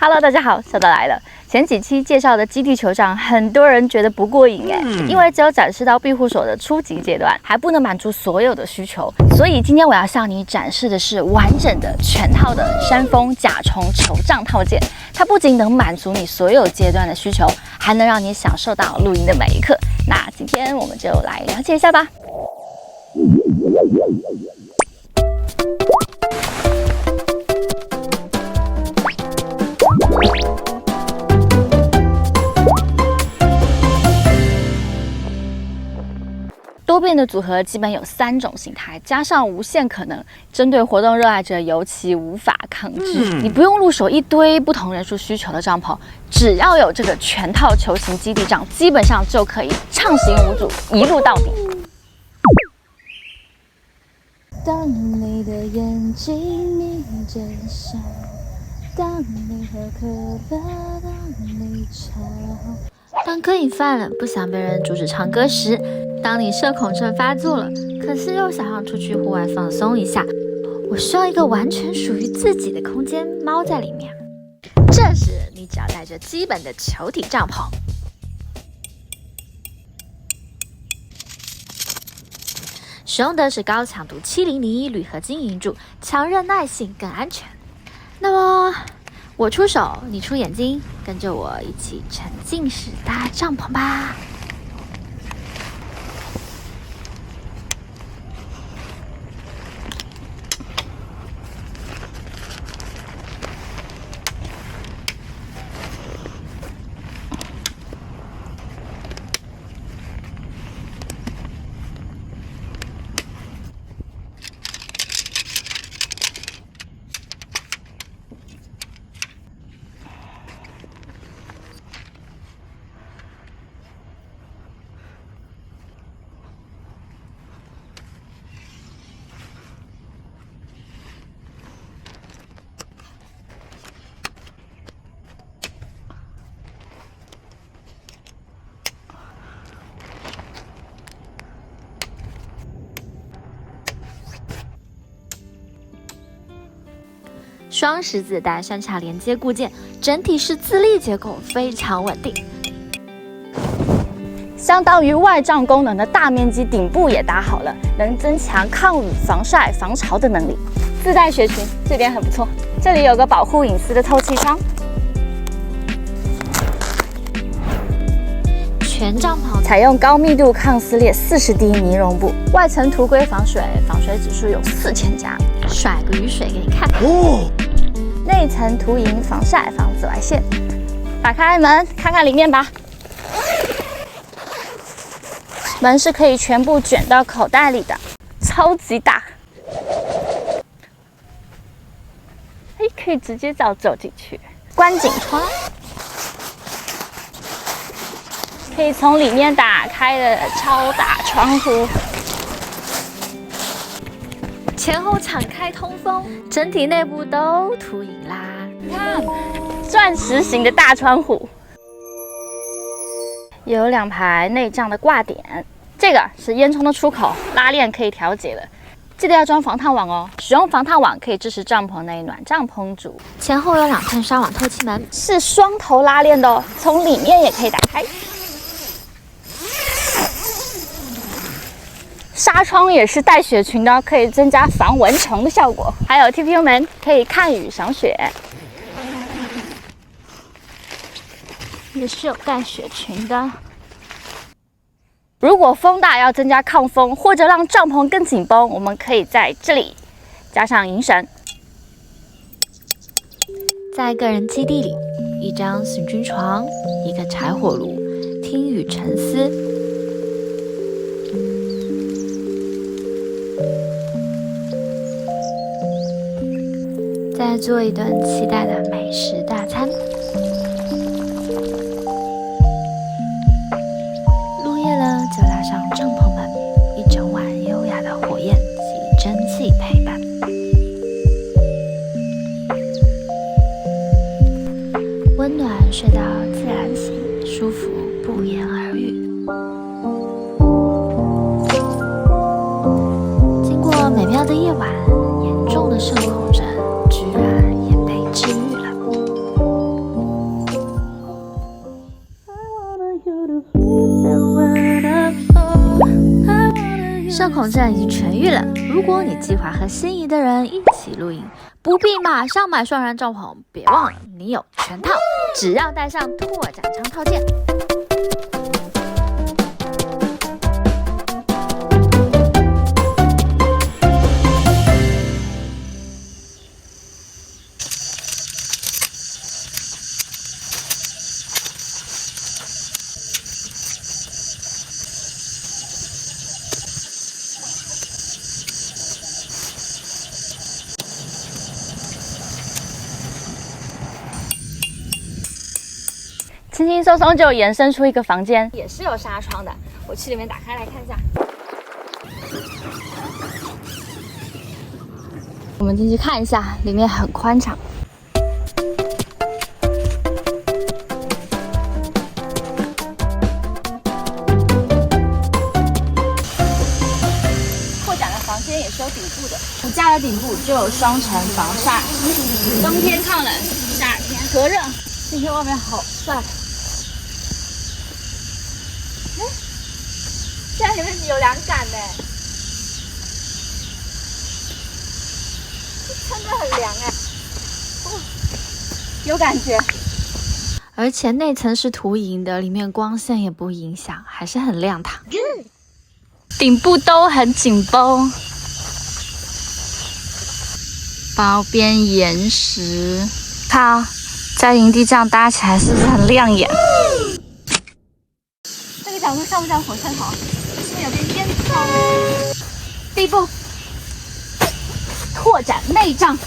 Hello， 大家好，小岛来了。前几期介绍的基地球场，很多人觉得不过瘾因为只有展示到庇护所的初级阶段，还不能满足所有的需求。所以今天我要向你展示的是完整的全套的山峰甲虫球帐套件。它不仅能满足你所有阶段的需求，还能让你享受到露营的每一刻。那今天我们就来了解一下吧。多变的组合基本有3种形态，加上无限可能，针对活动热爱者尤其无法抗拒。你不用入手一堆不同人数需求的帐篷，只要有这个全套球形基地帐，基本上就可以畅行无阻，一路到底。当你的眼睛眯着笑，当你喝可乐，当你吵。当歌瘾犯了，不想被人阻止唱歌时，当你社恐症发作了，可是又想要出去户外放松一下，我需要一个完全属于自己的空间，猫在里面。这时你只要带着基本的球体帐篷，使用的是高强度7001铝合金银柱，强韧耐性更安全。那么我出手，你出眼睛，跟着我一起沉浸式搭帐篷吧。双十字带三叉连接固件，整体是自立结构，非常稳定。相当于外帐功能的大面积顶部也搭好了，能增强抗雨、防晒、防潮的能力。自带雪裙，这点很不错。这里有个保护隐私的透气窗。全帐篷采用高密度抗撕裂40D 尼龙布，外层涂硅防水，防水指数有4000加。甩个雨水给你看。内层涂银防晒防紫外线。打开门看看里面吧。门是可以全部卷到口袋里的，超级大。可以直接走进去。关紧窗。可以从里面打开的超大窗户。前后敞开通风，整体内部都涂银啦。看，钻石型的大窗户，有2排内帐的挂点。这个是烟囱的出口，拉链可以调节的。记得要装防烫网哦，使用防烫网可以支持帐篷内暖帐烹煮。前后有2片纱网透气门，是双头拉链的哦，从里面也可以打开。纱窗也是带雪裙的，可以增加防蚊虫的效果。还有 TPU 门，可以看雨赏雪，也是有带雪裙的。如果风大要增加抗风，或者让帐篷更紧绷，我们可以在这里加上银绳。在个人基地里，一张行军床，一个柴火炉，听雨沉思。再做一顿期待的美食大餐。入夜了，就拉上帐篷门，一整晚优雅的火焰及蒸汽陪伴。温暖睡到自然醒，舒服不言而喻。经过美妙的夜晚，严重的社恐症居然也被治愈了。社恐症已经痊愈了。如果你计划和心仪的人一起露营，不必马上买双人帐篷，别忘了你有全套，只要带上拓展枪套件。轻轻松松就延伸出一个房间，也是有纱窗的。我去里面打开来看一下。我们进去看一下，里面很宽敞。拓展的房间也是有顶部的，骨架的顶部就有双层防晒，冬天抗冷，夏天隔热。今天外面好晒。现在里面有凉感呢，真的很凉哎，有感觉。而且内层是涂银的，里面光线也不影响，还是很亮堂。顶部都很紧绷，包边岩石，看在营地这样搭起来是不是很亮眼？这个角度像不像火车头？是不是有点烟囱？第一步，拓展内帐。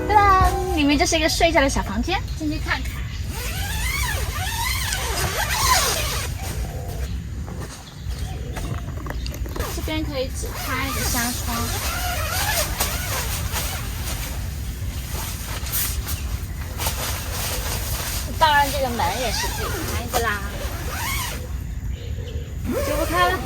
当然，里面就是一个睡觉的小房间，进去看看。这边可以只开一个纱窗。当然，这个门也是自己开的啦，就不开了。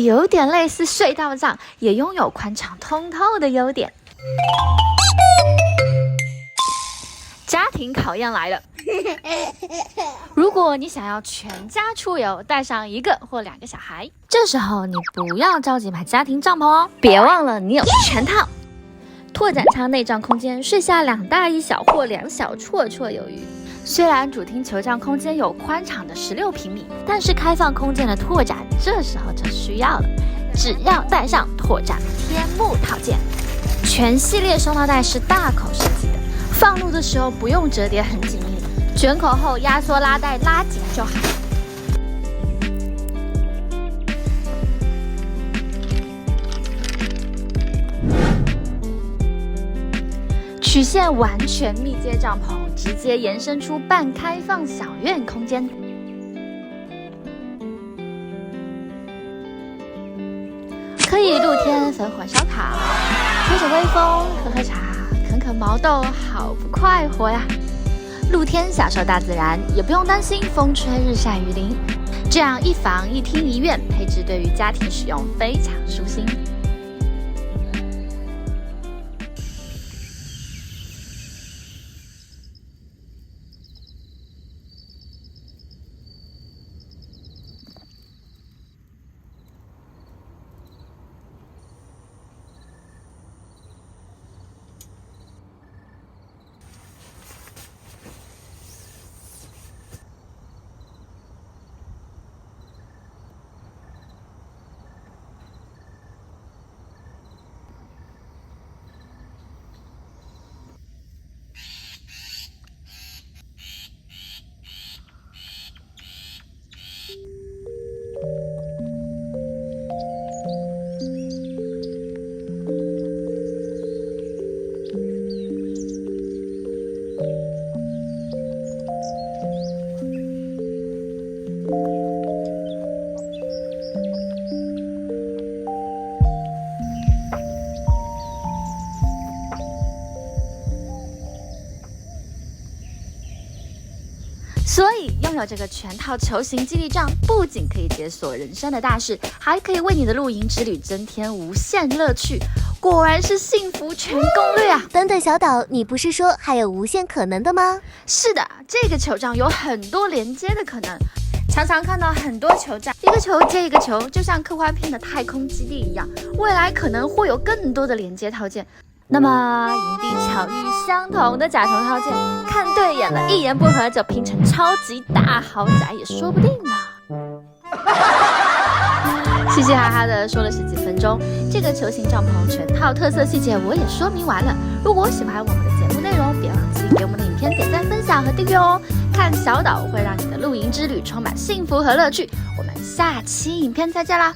有点类似睡道帐，也拥有宽敞通透的优点。家庭考验来了。如果你想要全家出游，带上1个或2个小孩，这时候你不要着急买家庭帐篷哦，别忘了你有全套。拓展舱内帐空间，睡下2大1小或2小绰绰有余。虽然主厅球帐空间有宽敞的16平米，但是开放空间的拓展这时候就需要了，只要带上拓展天幕套件。全系列收纳袋是大口设计的，放入的时候不用折叠很紧密，卷口后压缩拉带拉紧就好。曲线完全密接帐篷，直接延伸出半开放小院空间。可以露天焚火烧烤，吹着微风，喝茶，啃毛豆，好不快活呀！露天享受大自然，也不用担心风吹日晒雨淋。这样1房1厅1院，配置对于家庭使用非常舒心。所以拥有这个全套球形基地帐，不仅可以解锁人生的大事，还可以为你的露营之旅增添无限乐趣。果然是幸福全攻略啊！等等，小岛，你不是说还有无限可能的吗？是的，这个球帐有很多连接的可能。常常看到很多球帐，一个球接一个球，就像科幻片的太空基地一样。未来可能会有更多的连接套件。那么营地巧遇相同的甲虫套件，看对眼了，一言不合就拼成超级大豪宅也说不定呢。嘻嘻哈哈的说了10几分钟，这个球形帐篷全套特色细节我也说明完了。如果喜欢我们的节目内容，别忘记给我们的影片点赞、分享和订阅哦。看小岛会让你的露营之旅充满幸福和乐趣。我们下期影片再见啦！